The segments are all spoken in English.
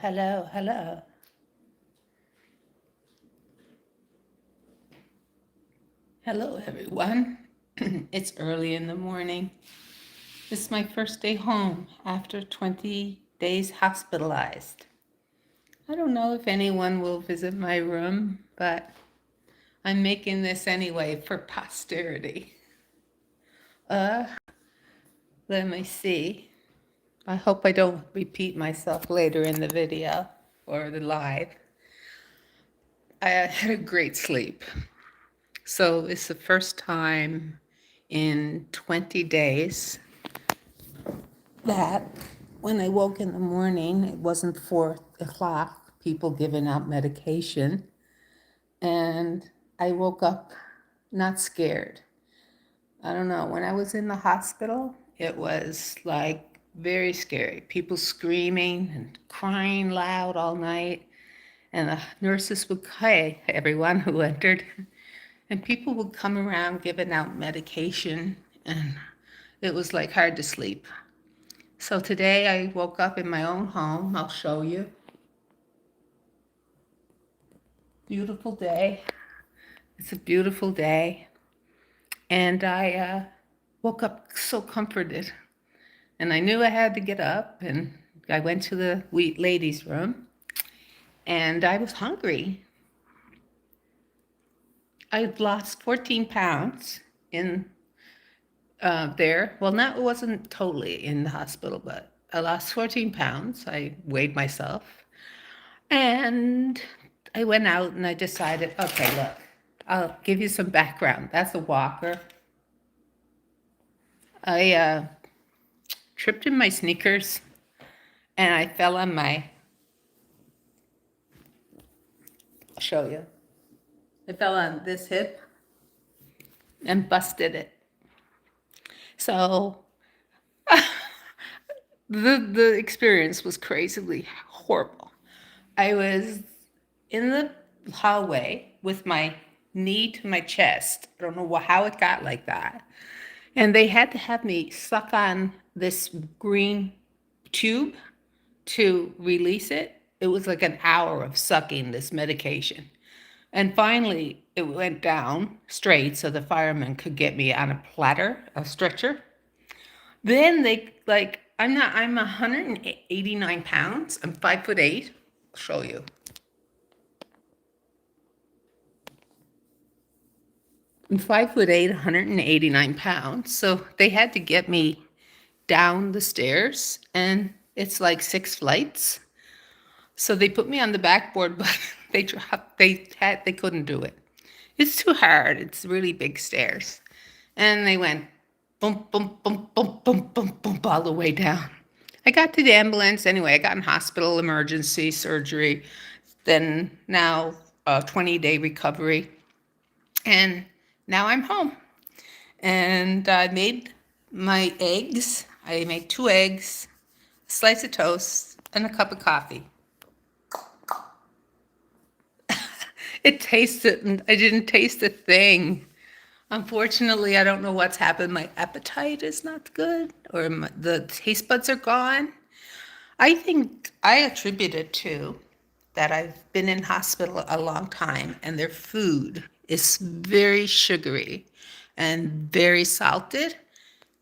Hello. Hello, everyone. It's early in the morning. This is my first day home after 20 days hospitalized. I don't know if anyone will visit my room, but I'm making this anyway for posterity. Uh, Let me see. I hope I don't repeat myself later in the video or the live. I had a great sleep. So it's the first time in 20 days that when I woke in the morning, it wasn't 4 o'clock, people giving out medication. And I woke up not scared. I don't know. When I was in the hospital, it was like very scary. People screaming and crying loud all night. And the nurses would, hey, everyone who entered. And people would come around giving out medication. And it was like hard to sleep. So today I woke up in my own home. I'll show you. Beautiful day. It's a beautiful day. And I woke up so comforted. And I knew I had to get up. And I went to the ladies' room. And I was hungry. I'd lost 14 pounds in there. Well, it wasn't totally in the hospital, but I lost 14 pounds. I weighed myself. And I went out and I decided, okay, look, I'll give you some background. That's a walker. I tripped in my sneakers and I fell on I'll show you. I fell on this hip and busted it. So the experience was crazily horrible. I was in the hallway with my knee to my chest. I don't know how it got like that. And they had to have me suck on this green tube to release it. It was like an hour of sucking this medication. And finally, it went down straight so the firemen could get me on a platter, a stretcher. Then I'm 189 pounds. I'm 5'8". I'll show you. I'm 5'8", 189 pounds. So they had to get me down the stairs, and it's like 6 flights. So they put me on the backboard, but they couldn't do it. It's too hard. It's really big stairs. And they went boom, boom, boom, boom, boom, boom, boom, all the way down. I got to the ambulance anyway. I got in hospital, emergency, surgery, then now a 20-day recovery. And now I'm home. And I made my eggs. I made 2 eggs, a slice of toast, and a cup of coffee. It tasted, and I didn't taste a thing. Unfortunately, I don't know what's happened. My appetite is not good, or the taste buds are gone. I think I attribute it to that I've been in hospital a long time, and their food is very sugary and very salted.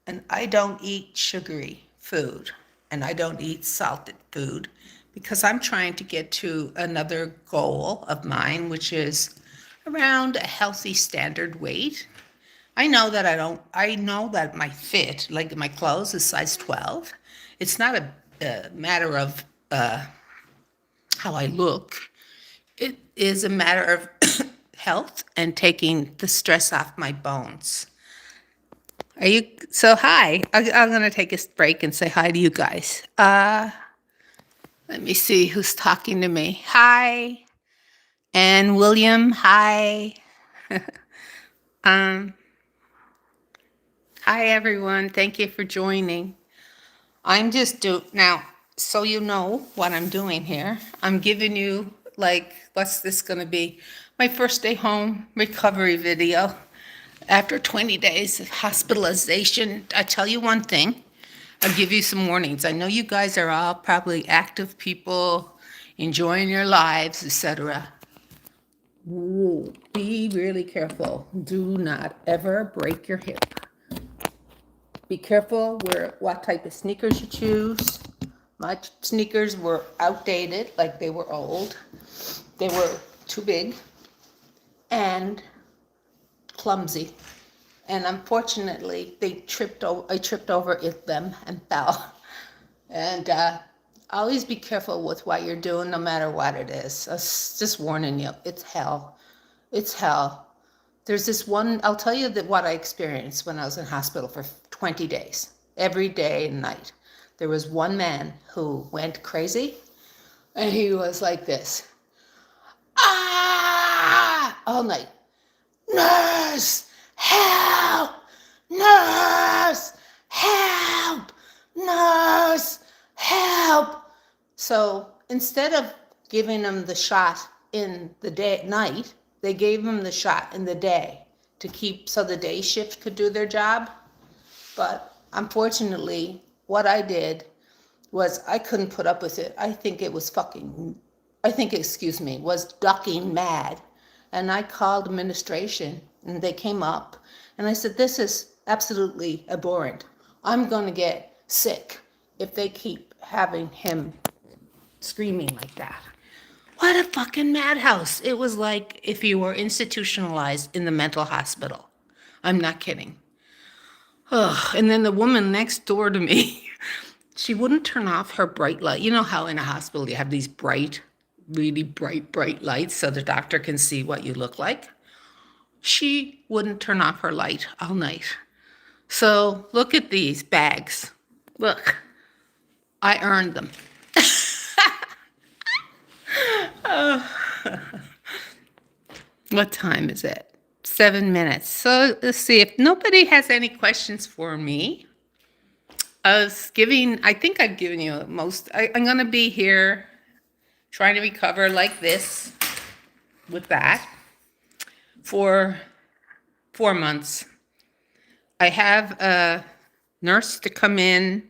And I don't eat sugary food, and I don't eat salted food because I'm trying to get to another goal of mine, which is around a healthy standard weight. I know that my fit, like my clothes, is size 12. It's not a matter of how I look. It is a matter of health and taking the stress off my bones. Hi, I'm going to take a break and say hi to you guys. Let me see who's talking to me. Hi. And William, hi. Um, Hi, everyone. Thank you for joining. Now, so you know what I'm doing here. I'm giving you, what's this going to be? My first day home recovery video after 20 days of hospitalization. I tell you one thing, I'll give you some warnings. I know you guys are all probably active people, enjoying your lives, etc. Be really careful. Do not ever break your hip. Be careful what type of sneakers you choose. My sneakers were outdated, like they were old. They were too big and clumsy. And unfortunately, I tripped over them and fell. And always be careful with what you're doing, no matter what it is. I'm just warning you, it's hell. It's hell. There's this one, I'll tell you that what I experienced when I was in hospital for 20 days, every day and night. There was one man who went crazy, and he was like this, all night. Nurse, help! Nurse, help! Nurse, help! So instead of giving him the shot in the day night, they gave him the shot in the day to keep so the day shift could do their job. But unfortunately, what I did was I couldn't put up with it. Was ducking mad. And I called administration and they came up and I said, this is absolutely abhorrent. I'm going to get sick if they keep having him screaming like that. What a fucking madhouse. It was like if you were institutionalized in the mental hospital. I'm not kidding. Ugh. And then the woman next door to me, she wouldn't turn off her bright light. You know how in a hospital you have these really bright lights so the doctor can see what you look like? She wouldn't turn off her light all night. So look at these bags. Look, I earned them. What time is it? 7 minutes. So let's see if nobody has any questions for me. I think I've given you I'm going to be here trying to recover like this with that for 4 months. I have a nurse to come in.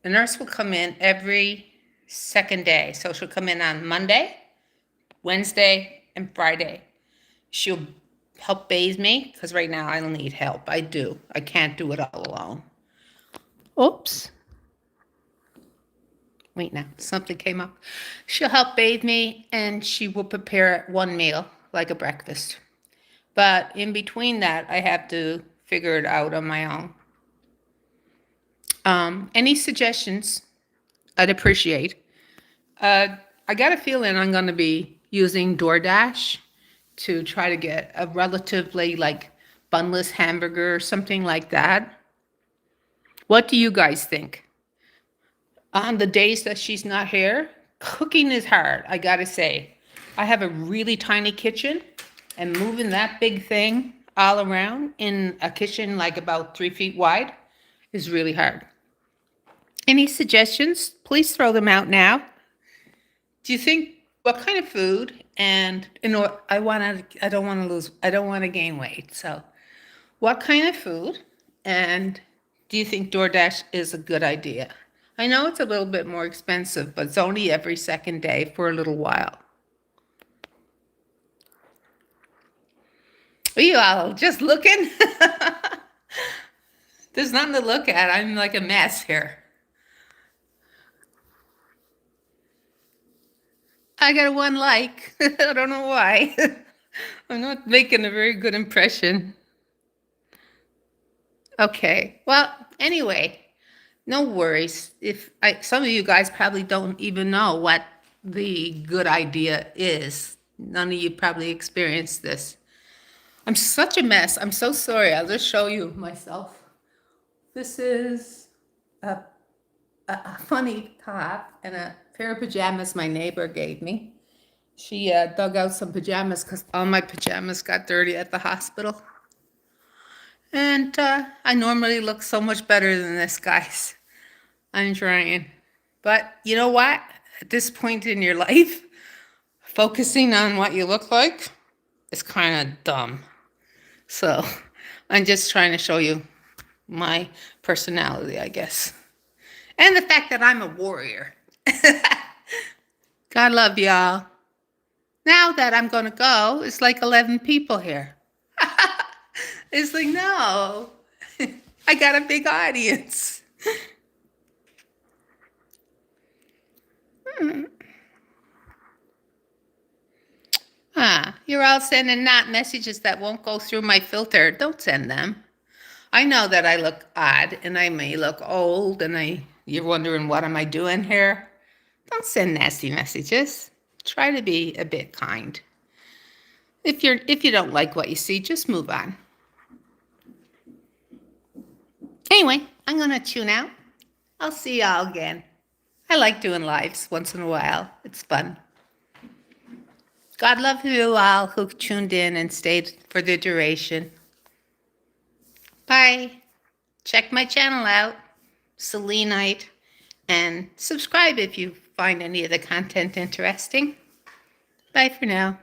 A nurse will come in every second day. So she'll come in on Monday, Wednesday, and Friday. She'll help bathe me because right now I don't need help. I do. I can't do it all alone. Oops. Wait now, something came up. She'll help bathe me and she will prepare one meal, like a breakfast. But in between that, I have to figure it out on my own. Any suggestions? I'd appreciate. I got a feeling I'm going to be using DoorDash to try to get a relatively like bunless hamburger or something like that. What do you guys think? On the days that she's not here, cooking is hard, I gotta say. I have a really tiny kitchen, and moving that big thing all around in a kitchen like about 3 feet wide is really hard. Any suggestions? Please throw them out now. Do you think what kind of food? And I don't want to gain weight. So, what kind of food? And do you think DoorDash is a good idea? I know it's a little bit more expensive, but it's only every second day for a little while. Are you all just looking? There's nothing to look at. I'm like a mess here. I got a one like. I don't know why. I'm not making a very good impression. Okay. Well, anyway, no worries. Some of you guys probably don't even know what the good idea is. None of you probably experienced this. I'm such a mess. I'm so sorry. I'll just show you myself. This is a funny top and a pair of pajamas my neighbor gave me. She dug out some pajamas because all my pajamas got dirty at the hospital. And I normally look so much better than this, guys. I'm trying. But you know what? At this point in your life, focusing on what you look like is kind of dumb. So I'm just trying to show you my personality, I guess. And the fact that I'm a warrior. God love y'all. Now that I'm going to go, it's like 11 people here. It's like, no, I got a big audience. You're all sending not messages that won't go through my filter. Don't send them. I know that I look odd and I may look old and you're wondering what am I doing here? Don't send nasty messages. Try to be a bit kind. If you don't like what you see, just move on. Anyway, I'm gonna tune out. I'll see y'all again. I like doing lives once in a while. It's fun. God love you all who tuned in and stayed for the duration. Bye. Check my channel out, Selenite, and subscribe if you find any of the content interesting. Bye for now.